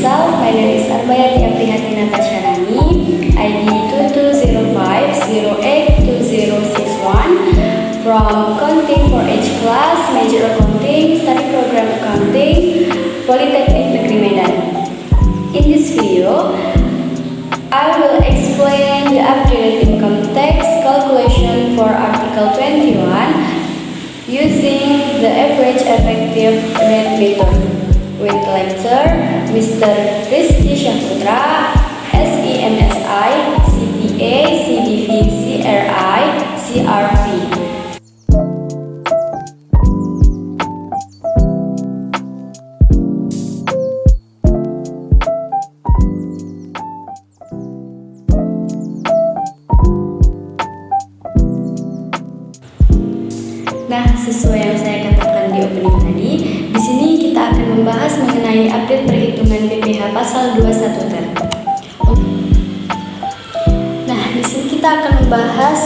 myself. My name is Arbayati Aprihatina Tasharani, ID 2205082061 from Accounting for H class, Major Accounting, Study Program Accounting, Polytechnic Negeri Medan. In this video, I will explain the updated income tax calculation for Article 21 using the average effective rate method with lecturer Mr. Rizky Syahputra, SEMSI, CPA, CBV, CRI, CRP. Nah, sesuai yang saya katakan di opening tadi, di sini kita akan membahas mengenai update perhitungan PPh pasal 21 ter. Nah, di sini kita akan membahas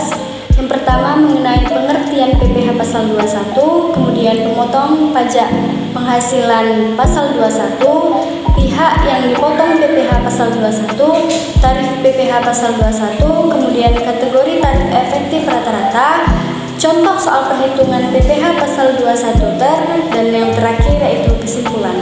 yang pertama mengenai pengertian PPh pasal 21, kemudian pemotong pajak penghasilan pasal 21, pihak yang dipotong PPh pasal 21, tarif PPh pasal 21, kemudian kategori tarif efektif rata-rata, contoh soal perhitungan PPh pasal 21 ter, dan yang terakhir yaitu kesimpulan.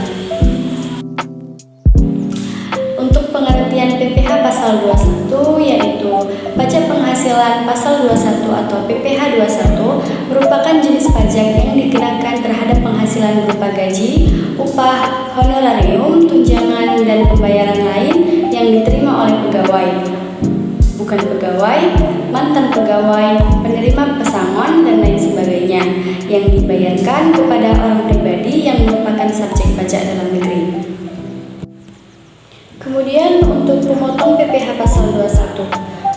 Untuk pengertian PPh pasal 21 yaitu pajak penghasilan pasal 21 atau PPh 21 merupakan jenis pajak yang dikenakan terhadap penghasilan berupa gaji, upah, honorarium, tunjangan, dan pembayaran lain yang diterima oleh pegawai, bukan pegawai, mantan pegawai, penerima pesangon, dan lain sebagainya yang dibayarkan kepada orang pribadi yang merupakan subjek pajak dalam negeri. Kemudian untuk pemotong PPh pasal 21.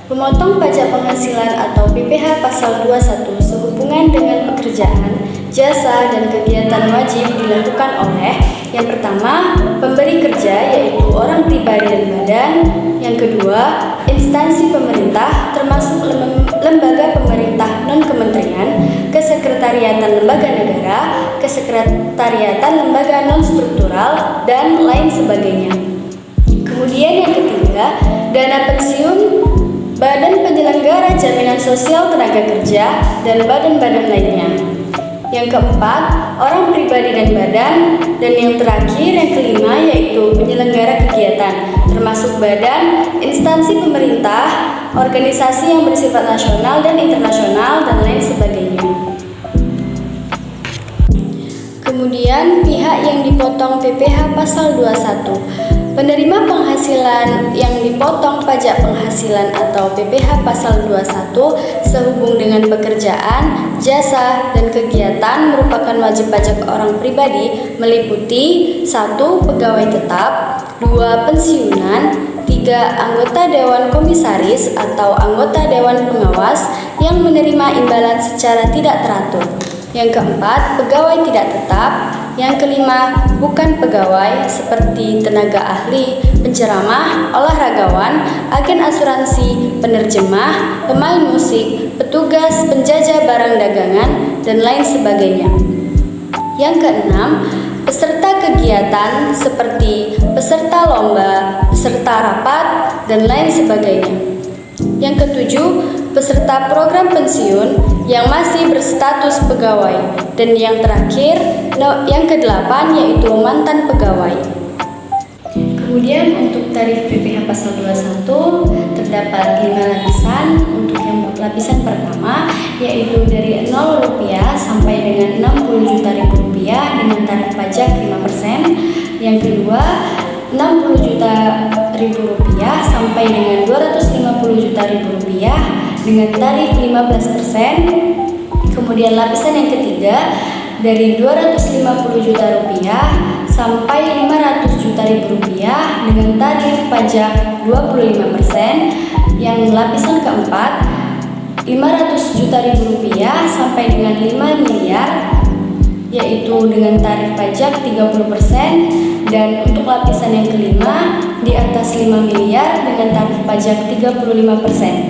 Pemotong pajak penghasilan atau PPh pasal 21 sehubungan dengan pekerjaan, jasa, dan kegiatan wajib dilakukan oleh yang pertama, pemberi kerja yaitu orang pribadi dan badan, yang kedua, instansi pemerintah termasuk lembaga pemerintah non-kementerian, kesekretariatan lembaga negara, kesekretariatan lembaga non-struktural, dan lain sebagainya. Kemudian yang ketiga, dana pensiun, badan penyelenggara jaminan sosial tenaga kerja, dan badan-badan lainnya. Yang keempat, orang pribadi dan badan, dan yang terakhir yang kelima yaitu penyelenggara kegiatan, termasuk badan, instansi pemerintah, organisasi yang bersifat nasional dan internasional, dan lain sebagainya. Kemudian pihak yang dipotong PPh pasal 21. Penerima penghasilan yang dipotong pajak penghasilan atau PPh pasal 21 sehubung dengan pekerjaan, jasa, dan kegiatan merupakan wajib pajak orang pribadi meliputi 1. Pegawai tetap, 2. Pensiunan, 3. Anggota Dewan Komisaris atau anggota Dewan Pengawas yang menerima imbalan secara tidak teratur. Yang keempat, pegawai tidak tetap. Yang kelima, bukan pegawai seperti tenaga ahli, penceramah, olahragawan, agen asuransi, penerjemah, pemain musik, petugas, penjajah barang dagangan, dan lain sebagainya. Yang keenam, peserta kegiatan seperti peserta lomba, peserta rapat, dan lain sebagainya. Yang ketujuh, peserta program pensiun yang masih berstatus pegawai. Dan yang terakhir, yang kedelapan yaitu mantan pegawai. Kemudian untuk tarif PPh pasal 21 terdapat 5 lapisan. Untuk yang lapisan pertama yaitu dari Rp0 sampai dengan Rp60 juta dengan tarif pajak 5%. Yang kedua, Rp60 juta sampai dengan Rp250 juta dengan tarif 15%. Kemudian lapisan yang ketiga dari Rp250 juta sampai Rp500 juta dengan tarif pajak 25%. Yang lapisan keempat Rp500 juta sampai dengan 5 miliar yaitu dengan tarif pajak 30%. Dan untuk lapisan yang kelima di atas 5 miliar dengan tarif pajak 35%.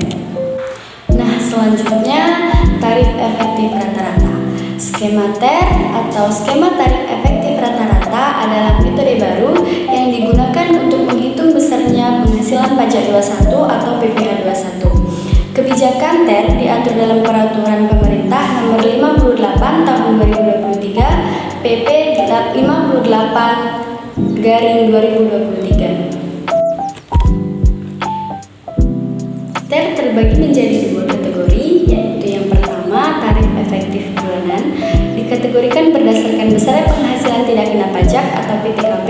Nah, selanjutnya tarif efektif rata-rata. Skema TER atau skema tarif efektif rata-rata adalah metode baru yang digunakan kebijakan untuk menghitung besarnya penghasilan pajak 21 atau PPh 21. Kebijakan TER diatur dalam Peraturan Pemerintah Nomor 58 Tahun 2023 PP 58/2023. TER terbagi menjadi dua kategori, yaitu yang pertama tarif efektif bulanan, dikategorikan berdasarkan besarnya penghasilan tidak kena pajak atau PTKP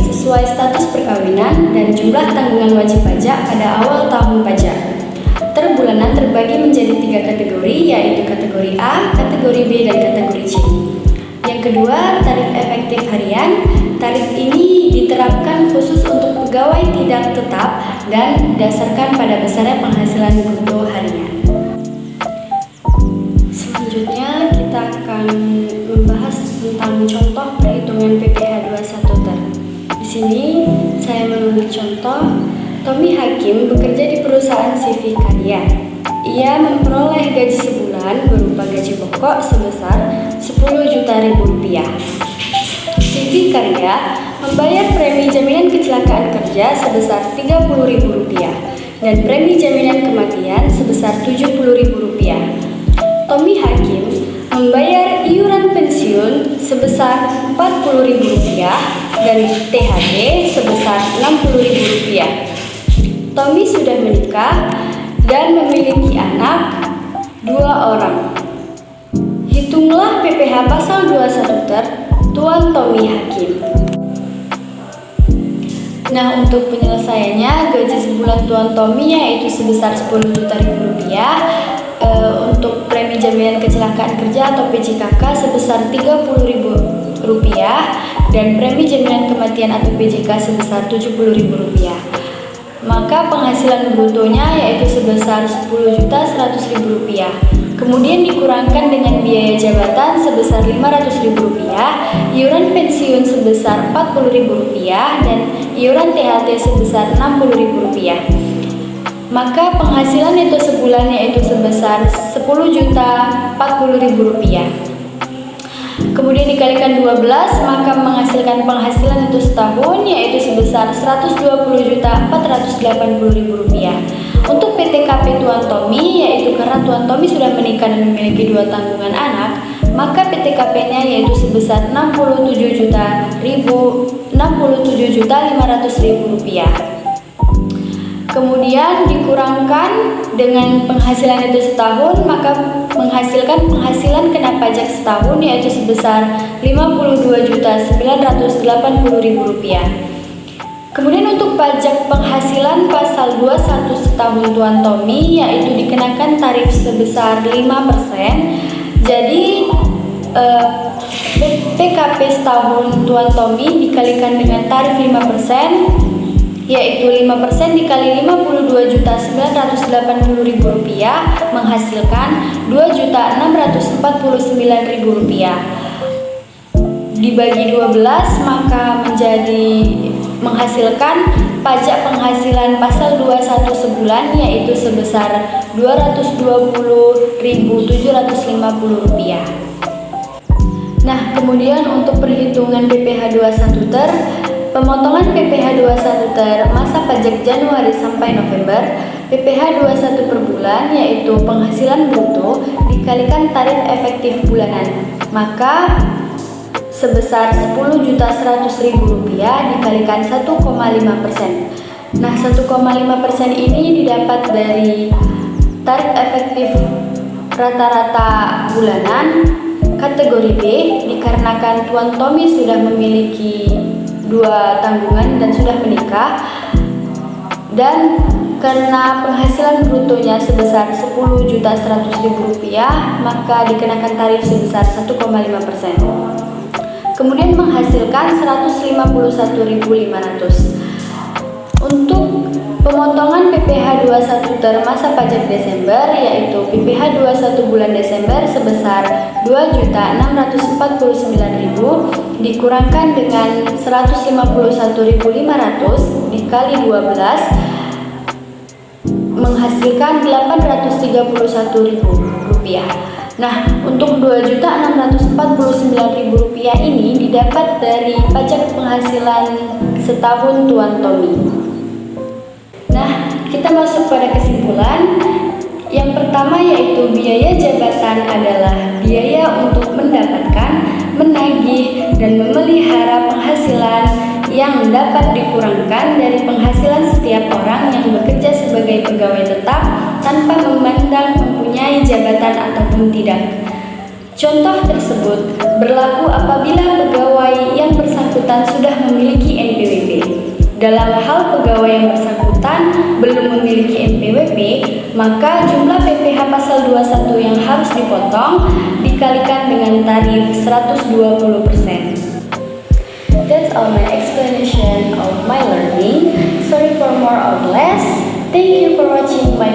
sesuai status perkawinan dan jumlah tanggungan wajib pajak pada awal tahun pajak. TER bulanan terbagi menjadi tiga kategori, yaitu kategori A, kategori B, dan kategori C. Yang kedua, tarif efektif harian. Tarif ini diterapkan khusus untuk pegawai tidak tetap dan didasarkan pada besarnya penghasilan bruto harian. Selanjutnya kita akan membahas tentang contoh perhitungan PPh 21 TER. Di sini saya menulis contoh. Tommy Hakim bekerja di perusahaan CV Karya. Ia memperoleh gaji sebulan berupa gaji pokok sebesar 10 juta rupiah. CV Karya membayar premi jaminan kecelakaan kerja sebesar 30.000 rupiah dan premi jaminan kematian sebesar 70.000 rupiah. Tommy Hakim membayar iuran pensiun sebesar 40.000 rupiah dan THT sebesar 60.000 rupiah. Tommy sudah menikah dan memiliki anak 2 orang. Hitunglah PPh pasal 21 TER Tuan Tommy Hakim. Nah, untuk penyelesaiannya, gaji sebulan Tuan Tommy yaitu sebesar 10 juta rupiah. Untuk premi jaminan kecelakaan kerja atau PJKK sebesar 30.000 rupiah dan premi jaminan kematian atau PJK sebesar 70.000 rupiah. Maka penghasilan brutonya yaitu sebesar 10.100.000 rupiah. Kemudian dikurangkan dengan biaya jabatan sebesar 500.000 rupiah, iuran pensiun sebesar 40.000 rupiah, dan iuran THT sebesar 60.000 rupiah. Maka penghasilan itu sebulan yaitu sebesar 10.040.000 rupiah. Kemudian dikalikan 12, maka menghasilkan penghasilan itu setahun yaitu sebesar 120.480.000 rupiah. Untuk PTKP Tuan Tommy, yaitu karena Tuan Tommy sudah menikah dan memiliki 2 tanggungan anak, maka PTKP-nya yaitu sebesar 67.500.000 rupiah. Kemudian dikurangkan dengan penghasilan itu setahun, maka menghasilkan penghasilan kena pajak setahun yaitu sebesar 52.980.000 rupiah. Kemudian untuk pajak penghasilan pasal 21 setahun Tuan Tommy yaitu dikenakan tarif sebesar 5%. Jadi PKP setahun Tuan Tommy dikalikan dengan tarif 5%, yaitu 5% dikali 52.980.000 rupiah menghasilkan 2.649.000 rupiah. Dibagi 12 maka menjadi menghasilkan pajak penghasilan pasal 21 sebulan yaitu sebesar 220.750 rupiah. Nah, kemudian untuk perhitungan PPh 21 TER, pemotongan PPh 21 TER masa pajak Januari sampai November, PPh 21 per bulan yaitu penghasilan bruto dikalikan tarif efektif bulanan, maka sebesar 10.100.000 rupiah dikalikan 1,5%. Nah, 1,5% ini didapat dari tarif efektif rata-rata bulanan kategori B dikarenakan Tuan Tommy sudah memiliki 2 tanggungan dan sudah menikah, dan karena penghasilan brutonya sebesar 10.100.000 rupiah maka dikenakan tarif sebesar 1,5%. Kemudian menghasilkan 151.500. Untuk pemotongan PPh 21 TER masa pajak Desember yaitu PPh 21 bulan Desember sebesar 2.649.000 dikurangkan dengan 151.500 dikali 12 menghasilkan 831.000 rupiah. Nah, untuk 2.649.000 rupiah ini didapat dari pajak penghasilan setahun Tuan Tommy. Nah, kita masuk pada kesimpulan. Yang pertama yaitu biaya jabatan adalah biaya untuk mendapatkan, menagih, dan memelihara penghasilan yang dapat dikurangkan dari penghasilan setiap orang yang bekerja sebagai pegawai tetap tanpa memandang mempunyai jabatan ataupun tidak. Contoh tersebut berlaku apabila pegawai yang bersangkutan sudah memiliki NPWP. Dalam hal pegawai yang bersangkutan belum memiliki NPWP, maka jumlah PPh pasal 21 yang harus dipotong dikalikan dengan tarif 120%. That's all my explanation of my learning. Sorry for more or less. Thank you for watching my